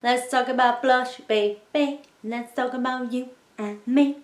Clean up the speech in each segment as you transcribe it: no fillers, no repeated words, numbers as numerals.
Let's talk about blush, baby. Let's talk about you and me.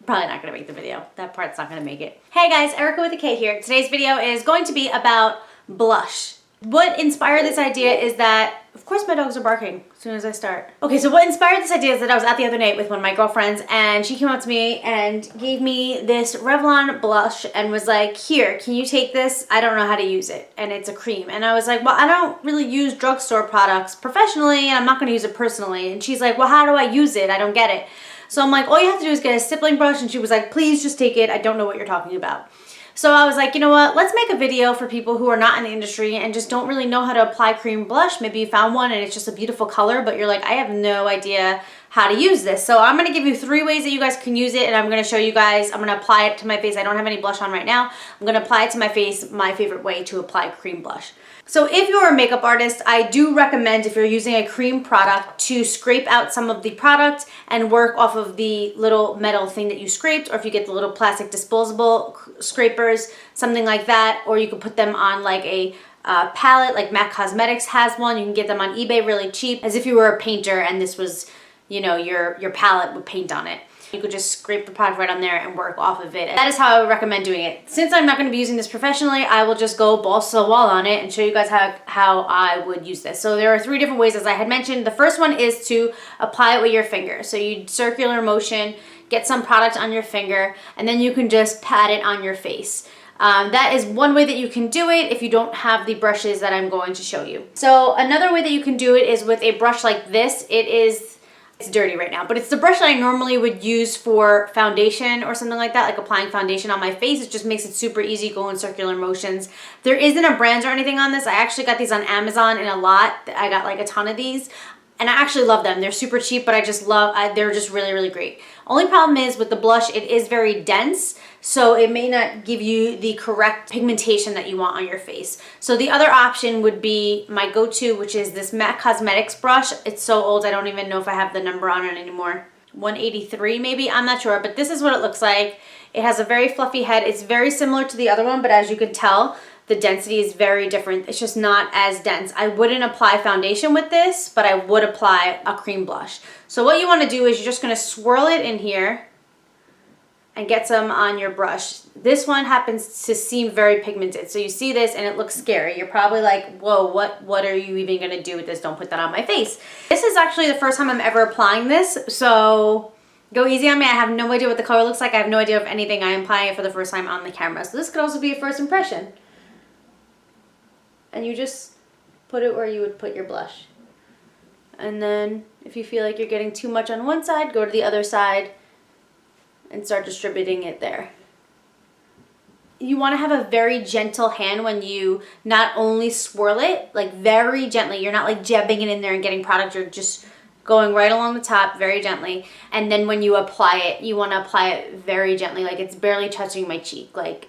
Probably not gonna make the video. That part's not gonna make it. Hey guys, Erica with a K here. Today's video is going to be about blush. What inspired this idea is that, of course my dogs are barking as soon as I start. Okay, so what inspired this idea is that I was out the other night with one of my girlfriends and she came up to me and gave me this Revlon blush and was like, here, can you take this? I don't know how to use it. And it's a cream. And I was like, well, I don't really use drugstore products professionally and I'm not gonna use it personally. And she's like, well, how do I use it? I don't get it. So I'm like, all you have to do is get a stippling brush. And she was like, please just take it. I don't know what you're talking about. So I was like, you know what, let's make a video for people who are not in the industry and just don't really know how to apply cream blush. Maybe you found one and it's just a beautiful color, but you're like, I have no idea how to use this. So I'm gonna give you 3 ways that you guys can use it and I'm gonna show you guys, I'm gonna apply it to my face. I don't have any blush on right now. I'm gonna apply it to my face, my favorite way to apply cream blush. So if you're a makeup artist, I do recommend if you're using a cream product to scrape out some of the product and work off of the little metal thing that you scraped, or if you get the little plastic disposable scrapers, something like that, or you can put them on like a palette, like MAC Cosmetics has one. You can get them on eBay really cheap, as if you were a painter and this was, you know, your palette with paint on it. You could just scrape the product right on there and work off of it. That is how I would recommend doing it. Since I'm not going to be using this professionally, I will just go balls to the wall on it and show you guys how I would use this. So there are 3 different ways, as I had mentioned. The first one is to apply it with your finger. So you circular motion, get some product on your finger, and then you can just pat it on your face. That is one way that you can do it if you don't have the brushes that I'm going to show you. So another way that you can do it is with a brush like this. It's dirty right now, but it's the brush that I normally would use for foundation or something like that, like applying foundation on my face. It just makes it super easy, go in circular motions. There isn't a brand or anything on this. I actually got these on Amazon in a lot. I got like a ton of these. And I actually love them. They're super cheap, but they're just really, really great. Only problem is with the blush, it is very dense, so it may not give you the correct pigmentation that you want on your face. So the other option would be my go-to, which is this MAC Cosmetics brush. It's so old, I don't even know if I have the number on it anymore. 183 maybe, I'm not sure, but this is what it looks like. It has a very fluffy head. It's very similar to the other one, but as you can tell, the density is very different. It's just not as dense. I wouldn't apply foundation with this, but I would apply a cream blush. So what you want to do is you're just going to swirl it in here and get some on your brush. This one happens to seem very pigmented. So you see this and it looks scary. You're probably like, whoa, what are you even going to do with this? Don't put that on my face. This is actually the first time I'm ever applying this, so go easy on me. I have no idea what the color looks like. I have no idea of anything. I am applying it for the first time on the camera. So this could also be a first impression. And you just put it where you would put your blush. And then if you feel like you're getting too much on one side, go to the other side and start distributing it there. You want to have a very gentle hand when you not only swirl it, like very gently. You're not like jabbing it in there and getting product. You're just going right along the top very gently. And then when you apply it, you want to apply it very gently, like it's barely touching my cheek. Like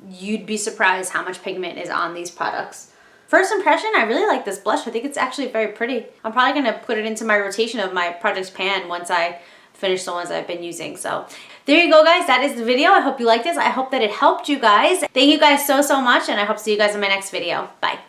you'd be surprised how much pigment is on these products. First impression, I really like this blush. I think it's actually very pretty. I'm probably gonna put it into my rotation of my projects pan once I finish the ones I've been using. So there you go, guys. That is the video. I hope you liked this. I hope that it helped you guys. Thank you guys so much, and I hope to see you guys in my next video. Bye.